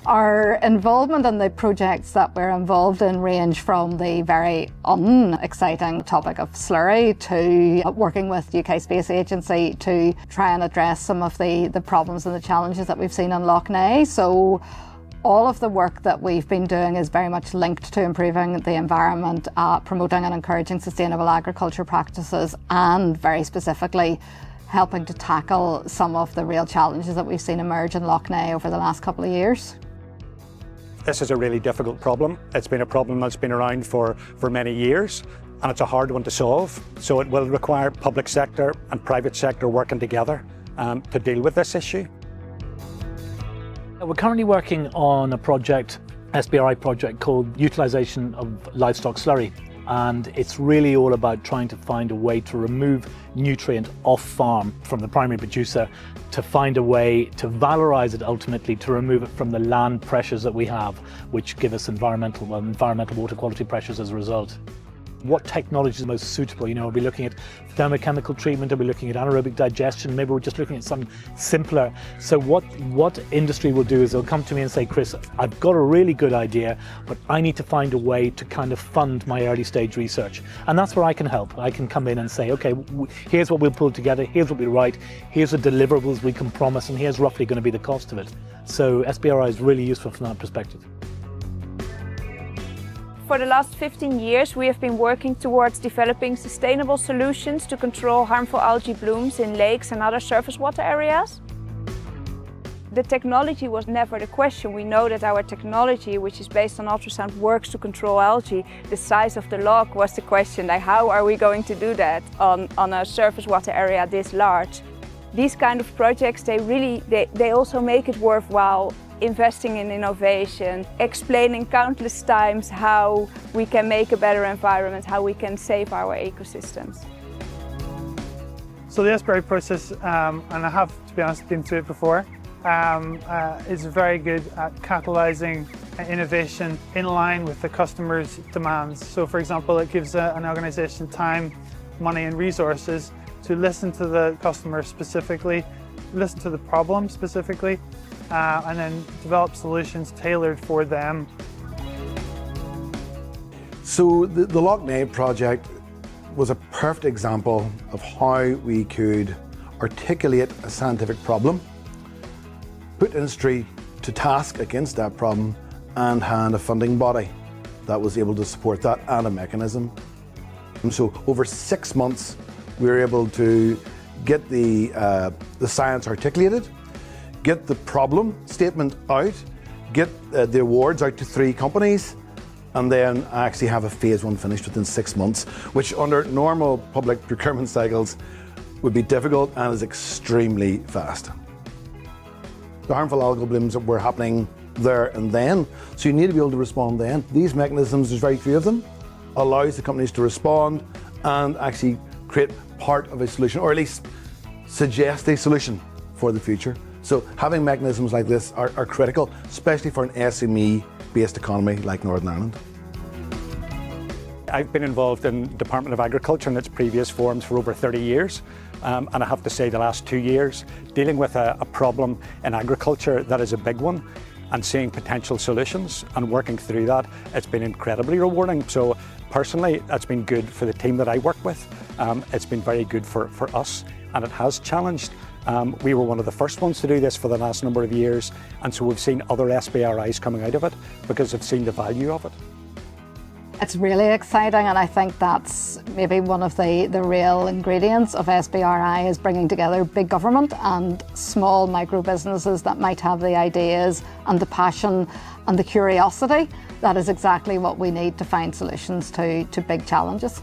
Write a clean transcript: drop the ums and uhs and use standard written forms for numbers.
Our involvement in the projects that we're involved in range from the very unexciting topic of slurry to working with the UK Space Agency to try and address some of the problems and the challenges that we've seen in Lough. So all of the work that we've been doing is very much linked to improving the environment, promoting and encouraging sustainable agriculture practices, and very specifically helping to tackle some of the real challenges that we've seen emerge in Lough over the last couple of years. This is a really difficult problem. It's been a problem that's been around for many years, and it's a hard one to solve. So it will require public sector and private sector working together to deal with this issue. We're currently working on a project, SBRI project, called Utilisation of Livestock Slurry. And it's really all about trying to find a way to remove nutrient off farm from the primary producer, to find a way to valorise it ultimately, to remove it from the land pressures that we have, which give us environmental water quality pressures as a result. What technology is most suitable? Are we looking at thermochemical treatment? Are we looking at anaerobic digestion? Maybe we're just looking at something simpler. So what industry will do is they'll come to me and say, Chris, I've got a really good idea, but I need to find a way to kind of fund my early stage research. And that's where I can help. I can come in and say, okay, here's what we'll pull together, here's what we write, here's the deliverables we can promise, and here's roughly going to be the cost of it. So SBRI is really useful from that perspective. For the last 15 years, we have been working towards developing sustainable solutions to control harmful algae blooms in lakes and other surface water areas. The technology was never the question. We know that our technology, which is based on ultrasound, works to control algae. The size of the Lough was the question, like how are we going to do that on a surface water area this large? These kind of projects, they also make it worthwhile investing in innovation, explaining countless times how we can make a better environment, how we can save our ecosystems. So the SBRI process, and I have, to be honest, been through it before, is very good at catalysing innovation in line with the customer's demands. So for example, it gives an organisation time, money and resources to listen to the customer specifically, listen to the problem specifically, and then develop solutions tailored for them. So the Lough project was a perfect example of how we could articulate a scientific problem, put industry to task against that problem, and hand a funding body that was able to support that and a mechanism. And so over 6 months, we were able to get the science articulated, get the problem statement out, get the awards out to 3 companies, and then actually have a phase 1 finished within 6 months, which under normal public procurement cycles would be difficult and is extremely fast. The harmful algal blooms were happening there and then, so you need to be able to respond then. These mechanisms, there's very few of them, allows the companies to respond and actually create part of a solution, or at least suggest a solution for the future. So having mechanisms like this are critical, especially for an SME-based economy like Northern Ireland. I've been involved in Department of Agriculture in its previous forms for over 30 years. And I have to say the last 2 years, dealing with a problem in agriculture that is a big one, and seeing potential solutions and working through that, it's been incredibly rewarding. So personally, it's been good for the team that I work with. It's been very good for us, and it has challenged. We were one of the first ones to do this for the last number of years, and so we've seen other SBRIs coming out of it because they've seen the value of it. It's really exciting, and I think that's maybe one of the real ingredients of SBRI is bringing together big government and small micro businesses that might have the ideas and the passion and the curiosity. That is exactly what we need to find solutions to big challenges.